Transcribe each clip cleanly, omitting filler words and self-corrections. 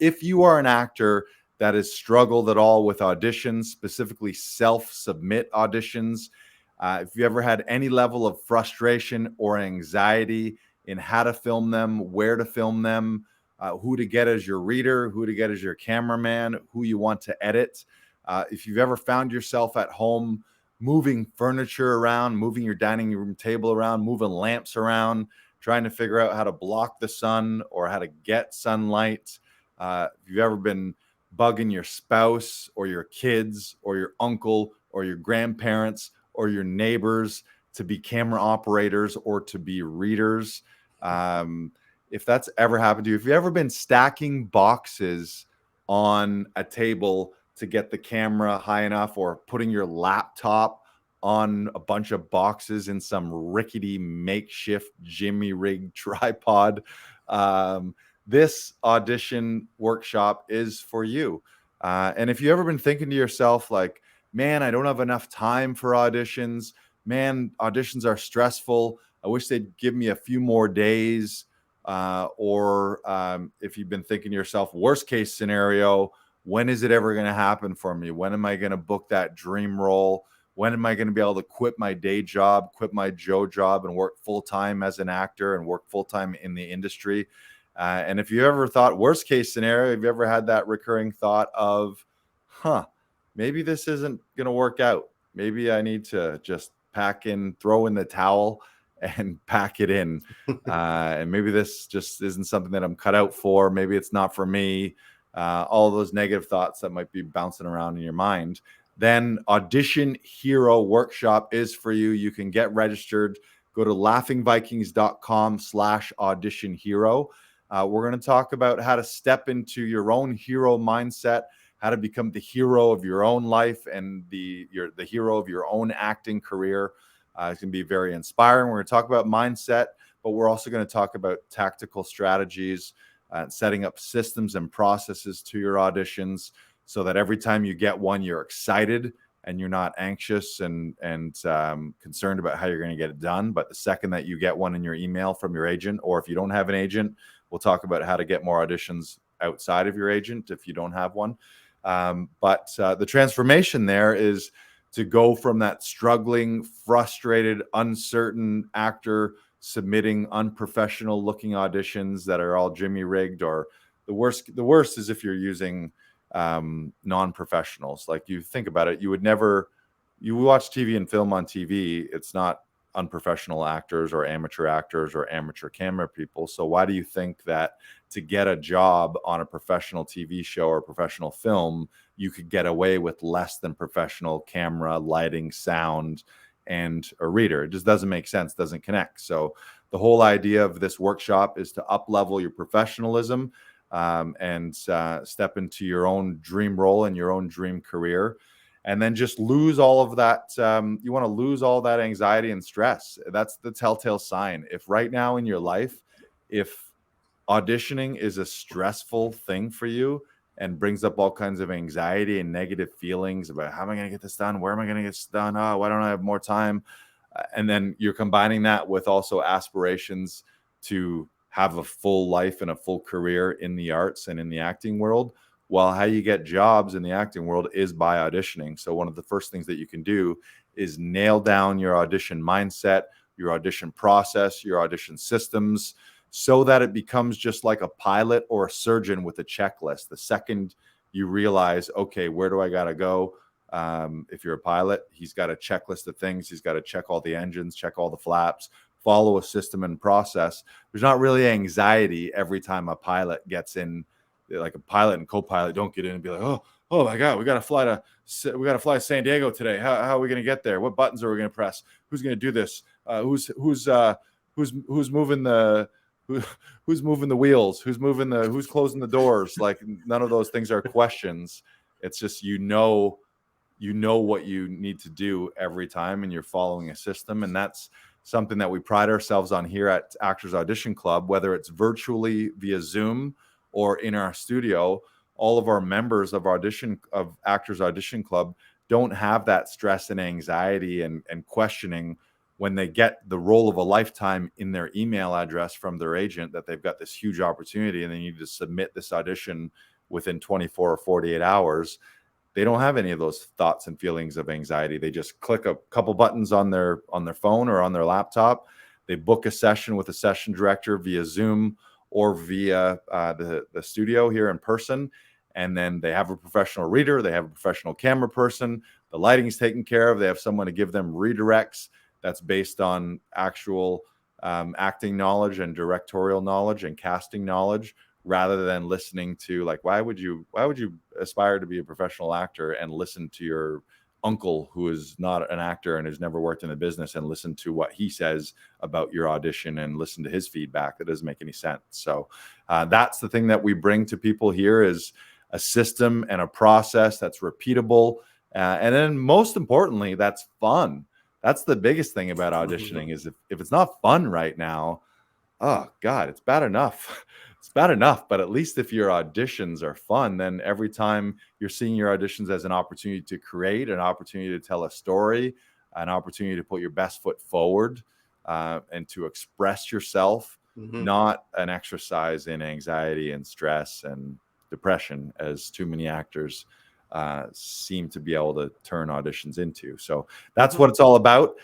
If you are an actor that has struggled at all with auditions, specifically self-submit auditions, if you ever had any level of frustration or anxiety in how to film them, where to film them, who to get as your reader, who to get as your cameraman, who you want to edit. If you've ever found yourself at home moving furniture around, moving your dining room table around, moving lamps around, trying to figure out how to block the sun or how to get sunlight. If you've ever been bugging your spouse or your kids or your uncle or your grandparents or your neighbors to be camera operators or to be readers. If that's ever happened to you, if you've ever been stacking boxes on a table to get the camera high enough, or putting your laptop on a bunch of boxes in some rickety makeshift Jimmy rig tripod, this audition workshop is for you. And if you've ever been thinking to yourself, like, man, I don't have enough time for auditions. Man, auditions are stressful. I wish they'd give me a few more days. Or if you've been thinking to yourself, worst case scenario, when is it ever going to happen for me? When am I going to book that dream role? When am I going to be able to quit my day job, quit my Joe job, and work full-time as an actor and work full-time in the industry? And if you ever thought worst case scenario, have you ever had that recurring thought of, maybe this isn't going to work out. Maybe I need to just throw in the towel and pack it in. And maybe this just isn't something that I'm cut out for. Maybe it's not for me. All those negative thoughts that might be bouncing around in your mind. Then Audition Hero Workshop is for you. You can get registered. Go to laughingvikings.com/audition hero. We're going to talk about how to step into your own hero mindset, how to become the hero of your own life and the hero of your own acting career. It's going to be very inspiring. We're going to talk about mindset, but we're also going to talk about tactical strategies, setting up systems and processes to your auditions so that every time you get one, you're excited and you're not anxious and concerned about how you're going to get it done. But the second that you get one in your email from your agent, or if you don't have an agent, we'll talk about how to get more auditions outside of your agent if you don't have one. But the transformation there is to go from that struggling, frustrated, uncertain actor submitting unprofessional looking auditions that are all Jimmy rigged, or the worst is if you're using non-professionals. Like, you think about it, you watch TV and film on TV, it's not unprofessional actors or amateur camera people. So why do you think that to get a job on a professional TV show or professional film, you could get away with less than professional camera, lighting, sound, and a reader? It just doesn't make sense, doesn't connect. So the whole idea of this workshop is to up-level your professionalism and step into your own dream role and your own dream career. And then just lose all of that. You want to lose all that anxiety and stress. That's the telltale sign. If right now in your life, if auditioning is a stressful thing for you and brings up all kinds of anxiety and negative feelings about how am I going to get this done? Where am I going to get this done? Oh, why don't I have more time? And then you're combining that with also aspirations to have a full life and a full career in the arts and in the acting world. Well, how you get jobs in the acting world is by auditioning. So one of the first things that you can do is nail down your audition mindset, your audition process, your audition systems, so that it becomes just like a pilot or a surgeon with a checklist. The second you realize, okay, where do I got to go? If you're a pilot, he's got a checklist of things. He's got to check all the engines, check all the flaps, follow a system and process. There's not really anxiety every time a pilot gets in. Like a pilot and co-pilot don't get in and be like, oh my God, we got to fly to San Diego today. How are we going to get there? What buttons are we going to press? Who's going to do this? Who's moving the wheels? Who's closing the doors? Like, none of those things are questions. It's just, you know what you need to do every time, and you're following a system. And that's something that we pride ourselves on here at Actors Audition Club, whether it's virtually via Zoom or in our studio. All of our members of Actors Audition Club don't have that stress and anxiety and questioning when they get the role of a lifetime in their email address from their agent, that they've got this huge opportunity and they need to submit this audition within 24 or 48 hours, they don't have any of those thoughts and feelings of anxiety. They just click a couple buttons on their phone or on their laptop. They book a session with a session director via Zoom or via the studio here in person. And then they have a professional reader. They have a professional camera person. The lighting's taken care of. They have someone to give them redirects that's based on actual acting knowledge and directorial knowledge and casting knowledge, rather than listening to, like, why would you aspire to be a professional actor and listen to your uncle who is not an actor and has never worked in the business and listen to what he says about your audition and listen to his feedback? That doesn't make any sense. So that's the thing that we bring to people here, is a system and a process that's repeatable. And then most importantly, that's fun. That's the biggest thing about auditioning, is if it's not fun right now, oh God, it's bad enough. It's bad enough. But at least if your auditions are fun, then every time you're seeing your auditions as an opportunity to create, an opportunity to tell a story, an opportunity to put your best foot forward and to express yourself, not an exercise in anxiety and stress and depression, as too many actors seem to be able to turn auditions into. So that's what it's all about.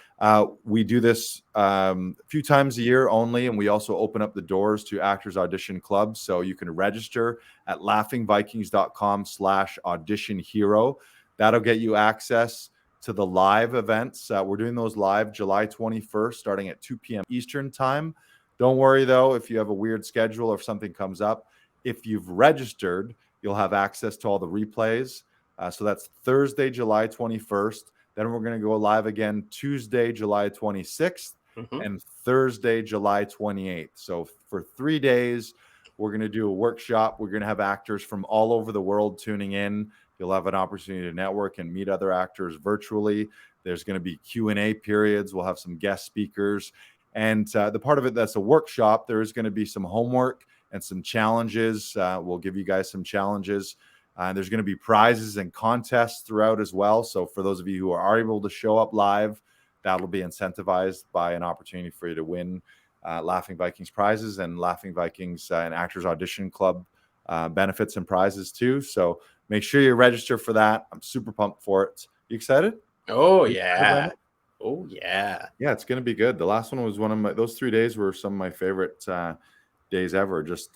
We do this a few times a year only, and we also open up the doors to Actors Audition Club. So you can register at laughingvikings.com/audition hero. That'll get you access to the live events. We're doing those live July 21st, starting at 2 p.m. Eastern time. Don't worry though, if you have a weird schedule or if something comes up, if you've registered, you'll have access to all the replays. So that's Thursday, July 21st. Then we're going to go live again Tuesday, July 26th, and Thursday, July 28th. So for 3 days, we're going to do a workshop. We're going to have actors from all over the world tuning in. You'll have an opportunity to network and meet other actors virtually. There's going to be Q&A periods. We'll have some guest speakers. And the part of it that's a workshop, there is going to be some homework and some challenges. We'll give you guys some challenges. There's going to be prizes and contests throughout as well. So for those of you who are able to show up live, that'll be incentivized by an opportunity for you to win Laughing Vikings prizes and Laughing Vikings and Actors Audition Club benefits and prizes too. So make sure you register for that. I'm super pumped for it. You excited? Oh, yeah. Oh, yeah. Yeah, it's going to be good. The last one was those 3 days were some of my favorite days ever. Just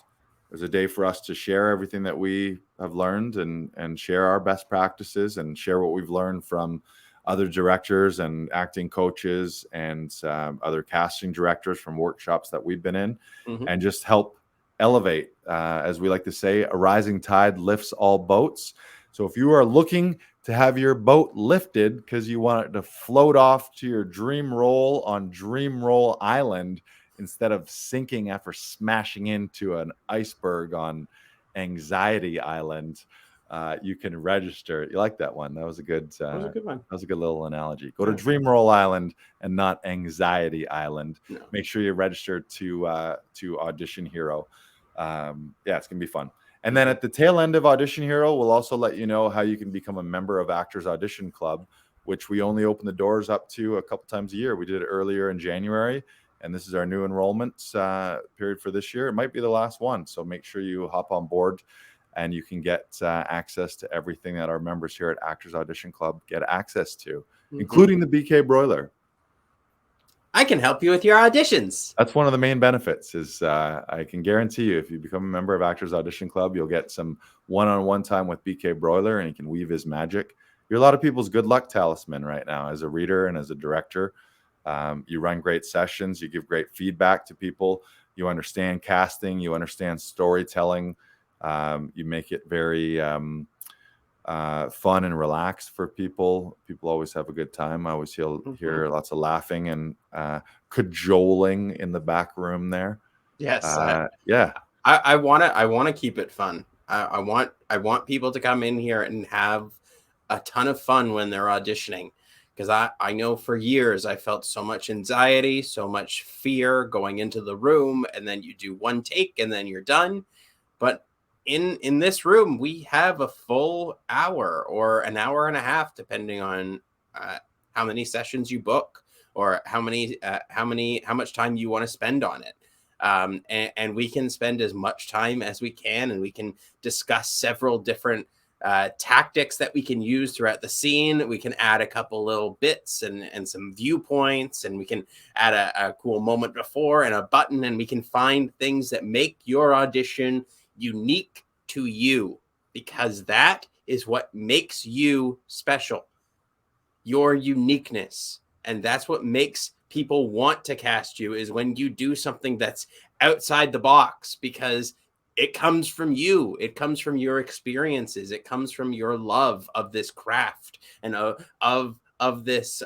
it was a day for us to share everything that we have learned and share our best practices and share what we've learned from other directors and acting coaches and other casting directors from workshops that we've been in, and just help elevate. As we like to say, a rising tide lifts all boats. So if you are looking to have your boat lifted because you want it to float off to your dream role on Dream Roll Island, instead of sinking after smashing into an iceberg on Anxiety Island, you can register. You like that one? That was a good. That was a good one. That was a good little analogy. Go to Dream Roll Island and not Anxiety Island. No. Make sure you register to Audition Hero. Yeah, it's gonna be fun. And then at the tail end of Audition Hero, we'll also let you know how you can become a member of Actors Audition Club, which we only open the doors up to a couple times a year. We did it earlier in January. And this is our new enrollment period for this year. It might be the last one. So make sure you hop on board and you can get access to everything that our members here at Actors Audition Club get access to, including the BK broiler. I can help you with your auditions. That's one of the main benefits is I can guarantee you, if you become a member of Actors Audition Club, you'll get some one-on-one time with BK broiler and he can weave his magic. You're a lot of people's good luck talisman right now as a reader and as a director. You run great sessions. You give great feedback to people. You understand casting. You understand storytelling. You make it very fun and relaxed for people. People always have a good time. I always hear lots of laughing and cajoling in the back room there. Yes. Yeah. I want to keep it fun. I want people to come in here and have a ton of fun when they're auditioning. Because I know for years I felt so much anxiety, so much fear going into the room, and then you do one take and then you're done. But in this room, we have a full hour or an hour and a half, depending on how many sessions you book. or how much time you want to spend on it. And we can spend as much time as we can, and we can discuss several different tactics that we can use throughout the scene. We can add a couple little bits and some viewpoints, and we can add a cool moment before and a button, and we can find things that make your audition unique to you, because that is what makes you special, your uniqueness. And that's what makes people want to cast you, is when you do something that's outside the box, because it comes from you. It comes from your experiences. It comes from your love of this craft and of this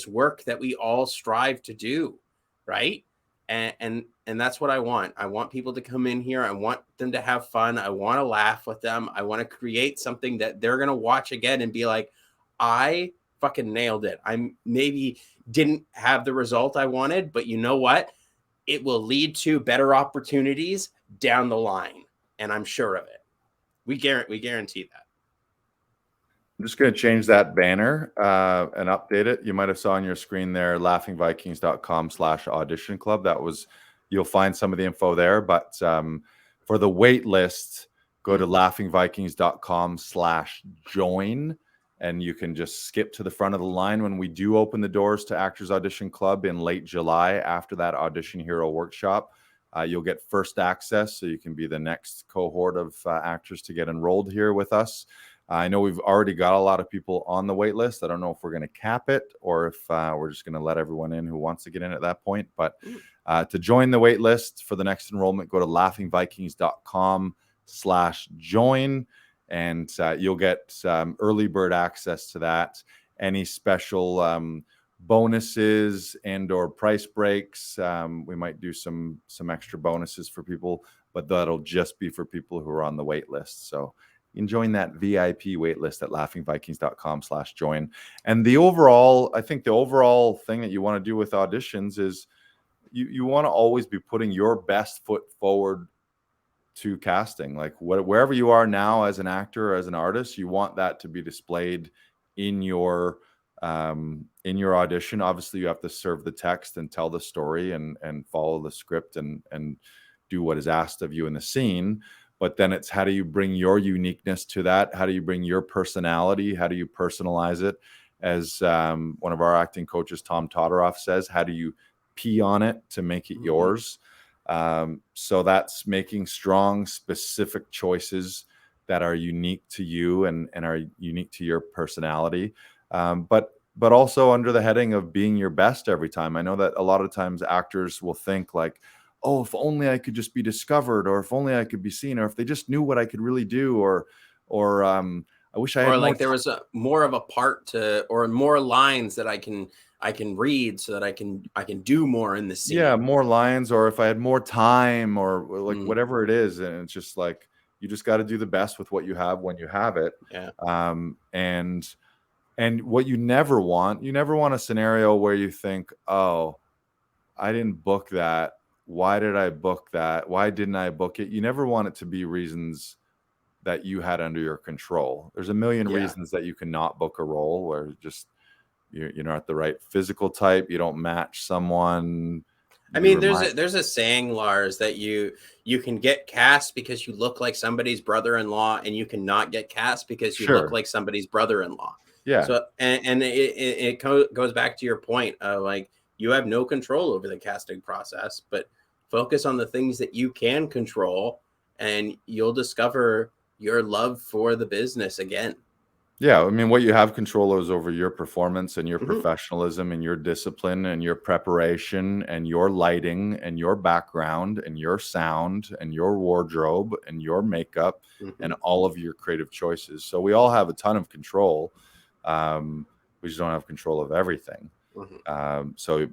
work that we all strive to do, right? And that's what I want. I want people to come in here. I want them to have fun. I want to laugh with them. I want to create something that they're going to watch again and be like, I fucking nailed it. I maybe didn't have the result I wanted, but you know what? It will lead to better opportunities down the line, and I'm sure of it. We guarantee that. I'm just going to change that banner and update it. You might have saw on your screen there, laughingvikings.com/audition club. That was, you'll find some of the info there. But for the wait list, go to laughingvikings.com/join. And you can just skip to the front of the line when we do open the doors to Actors Audition Club in late July after that Audition Hero workshop. You'll get first access, so you can be the next cohort of actors to get enrolled here with us. I know we've already got a lot of people on the wait list. I don't know if we're going to cap it or if we're just going to let everyone in who wants to get in at that point. But to join the wait list for the next enrollment, go to laughingvikings.com/join. And you'll get early bird access to that. Any special bonuses and or price breaks. We might do some extra bonuses for people, but that'll just be for people who are on the wait list. So you can join that VIP wait list at laughingvikings.com/join. And I think the overall thing that you want to do with auditions is you want to always be putting your best foot forward to casting. Like wherever you are now as an actor or as an artist, you want that to be displayed in your audition. Obviously you have to serve the text and tell the story and follow the script and do what is asked of you in the scene. But then it's, how do you bring your uniqueness to that? How do you bring your personality? How do you personalize it? As one of our acting coaches, Tom Todoroff, says, how do you pee on it to make it yours? So that's making strong, specific choices that are unique to you and are unique to your personality. But also under the heading of being your best every time. I know that a lot of times actors will think like, oh, if only I could just be discovered, or if only I could be seen, or if they just knew what I could really do, or I wish I had, or like there was more of a part to, or more lines that I can read so that I can do more in the scene. Yeah, more lines, or if I had more time, or like whatever it is. And it's just like, you just got to do the best with what you have when you have it. Yeah. And what you never want a scenario where you think, oh, I didn't book that. Why did I book that? Why didn't I book it? You never want it to be reasons that you had under your control. There's a million reasons that you cannot book a role, where just you're not the right physical type, you don't match someone. I mean, there's a saying, Lars, that you can get cast because you look like somebody's brother-in-law, and you cannot get cast because you look like somebody's brother-in-law. Yeah. So and it goes back to your point of like, you have no control over the casting process, but focus on the things that you can control, and you'll discover your love for the business again. Yeah, I mean, what you have control is over your performance and your professionalism and your discipline and your preparation and your lighting and your background and your sound and your wardrobe and your makeup and all of your creative choices. So we all have a ton of control. We just don't have control of everything. But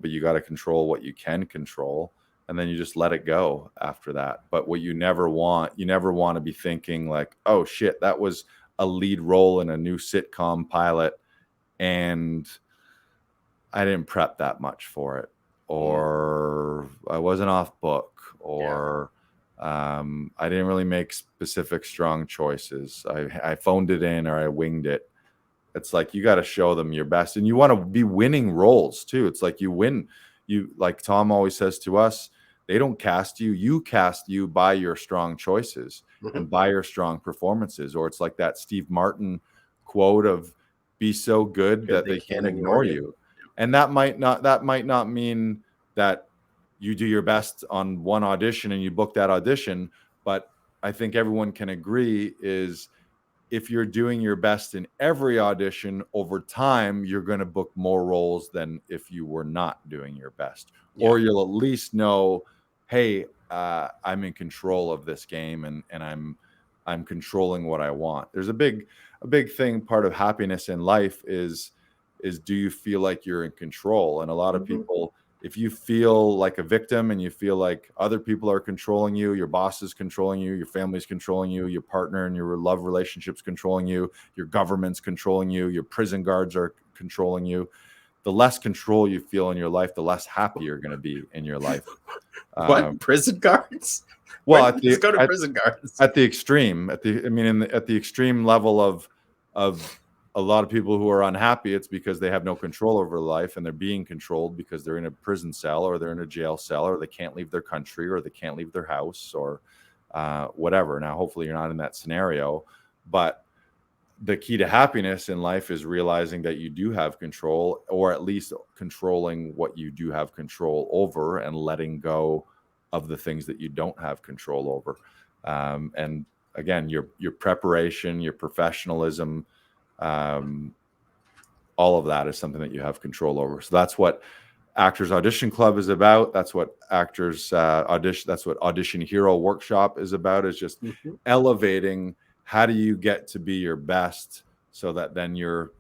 you got to control what you can control, and then you just let it go after that. But what you never want to be thinking like, oh shit, that was a lead role in a new sitcom pilot, and I didn't prep that much for it, or I wasn't off book, or I didn't really make specific strong choices. I phoned it in, or I winged it. It's like you got to show them your best, and you want to be winning roles too. It's like you win. You, like Tom always says to us, they don't cast you, you cast you by your strong choices and by your strong performances. Or it's like that Steve Martin quote of be so good that they can't ignore you. And that might not mean that you do your best on one audition and you book that audition, but I think everyone can agree is if you're doing your best in every audition over time, you're going to book more roles than if you were not doing your best. Yeah. Or you'll at least know, hey, I'm in control of this game, and I'm controlling what I want. There's a big thing. Part of happiness in life is do you feel like you're in control? And a lot of people, if you feel like a victim and you feel like other people are controlling you, your boss is controlling you, your family's controlling you, your partner and your love relationships controlling you, your government's controlling you, your prison guards are controlling you, the less control you feel in your life, the less happy you're going to be in your life. What? Prison guards? Well, go to prison guards. At the extreme, at the extreme level of a lot of people who are unhappy, it's because they have no control over life and they're being controlled because they're in a prison cell or they're in a jail cell or they can't leave their country or they can't leave their house or whatever. Now, hopefully you're not in that scenario, but the key to happiness in life is realizing that you do have control, or at least controlling what you do have control over and letting go of the things that you don't have control over. And again, your preparation, your professionalism, all of that is something that you have control over. So that's what Actors Audition Club is about. That's what Actors Audition. That's what Audition Hero Workshop is about. Is just elevating. How do you get to be your best so that then you're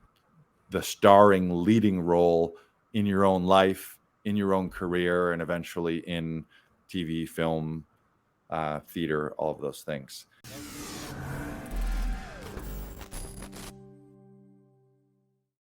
the starring leading role in your own life, in your own career, and eventually in TV, film, theater, all of those things.